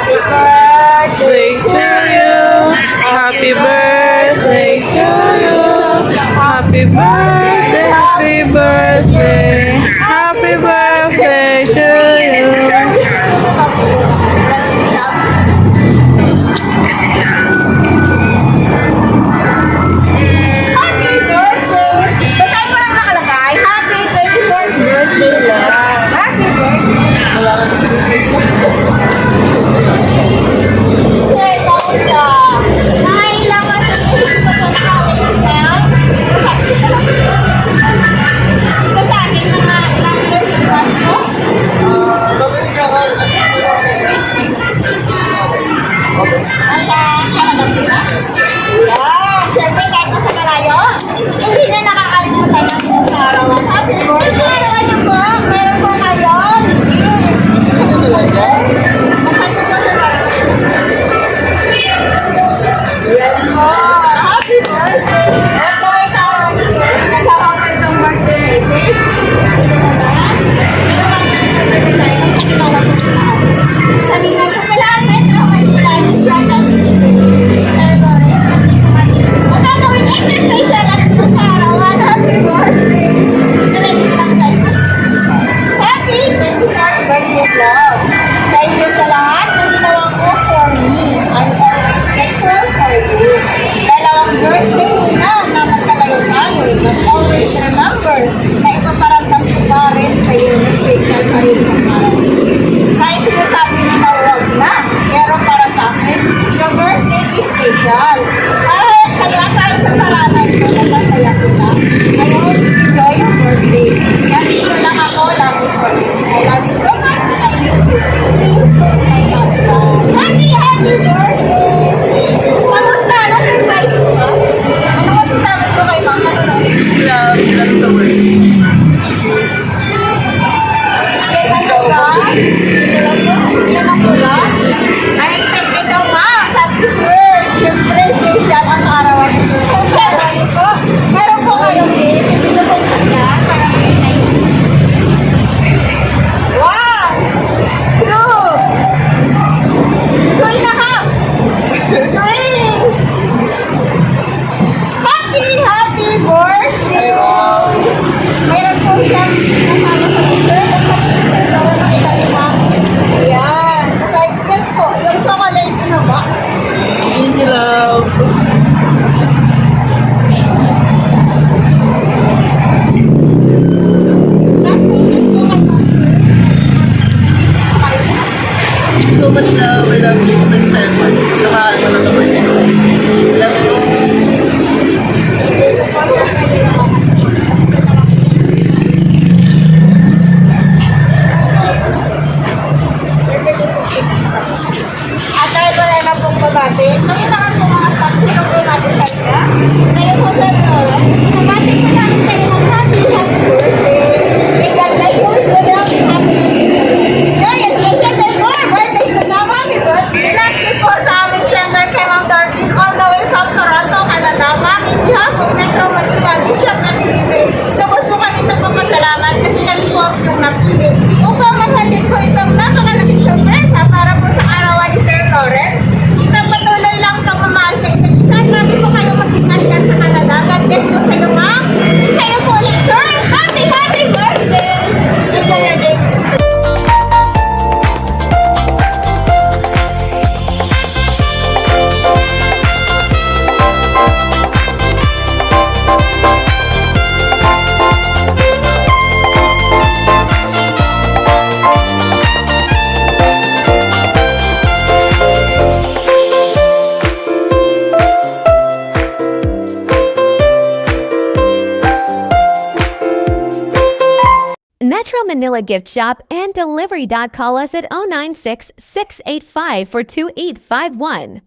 birthday to you. Happy birthday to you. Happy birthday, happy birthday. Happy birthday to you. Happy birthday! Ba't mo lang nakalagay? Happy 24th birthday lang. Happy birthday! Sir, kamusta? Nakailangan sa isip ko po nakawin ka? Ito sa akin mga ilang years yung class mo? Talagang sila? Yan! Siyempre, kahit nasa malayo, hindi na nakakalimutan ng buong arawan. Happy birthday! Arawan niyo po! Meron po ngayon! Mahal ko po sa marami. Yan po! Happy birthday! Ito ay arawan niyo, sir. Kasama ko itong birthday message. Ito na ba? Ito ba ang birthday tayo? Kakilala ko sila. Kanina ko pala ang metro Manila. Ang gagawin exercise na lang itong arawan. Happy birthday! Ready ko lang tayo. Happy 24th birthday, love. Thank you sa lahat na ginawa mo for me. I'm always grateful for you. Dalawang birthday mo na magkalayo tayo. But always remember na ipaparamdam ko pa rin sa iyo na special pa rin ng araw. Kahit sinasabi mo na huwag na, pero para sa akin, your birthday is special. Kaya kahit sa paranan ko, napasaya kita. I hope you enjoy your birthday. Nandito lang ako, lagi for you. I love you so much and I miss you. See you soon, my husband. Happy birthday! Kamusta? Na-surprise mo ba? Ano masasabi ko kay Mama? Love sa birthday. Yan ang pula? Yan ang pula? Unexpected daw, Ma. Sabi ko, sir, siyempre, special ang arawan ito. Siyempre po, meron po kayong gift. Ito po kanya. Parang may one, two, two and a half, three. Happy birthday! Mayroon po siyang kasama sa dessert. Ayan. Aside yan po, yung chocolate in a box. Thank you, love. Thank you so much, love. I love you. Thank you, Simon. Nakakaan mo lang naman. Love you. At dahil wala na pong babati, kailangan po mga staff sino po natin sa inyo. Ngayon po sa Nora, babati ko lang kayo ng happy birthday. May God bless you with good health and happiness in your life. Ngayon, special day more birthdays to come. Happy birthday. Last week po sa aming sender kay Ma'am Darlene, all the way from Toronto, Canada. Ma'am, in behalf of Metro Manila, Bishop na Trinity, lubos po kami sa pagpasalamat kasi kami po yung napili. Upang maghatid ko itong napakalaking sorpresa para po sa arawan ni Sir Lawrence. Ipagpatuloy lang pagmamahal sa isa't isa. Lagi po kayo mag-ingat yan sa Canada. God bless po sa iyo, ma'am. Sa iyo po ulit, sir. Happy birthday! Enjoy your day. Metro Manila Gift Shop and Delivery. Call us at 096 685 42851.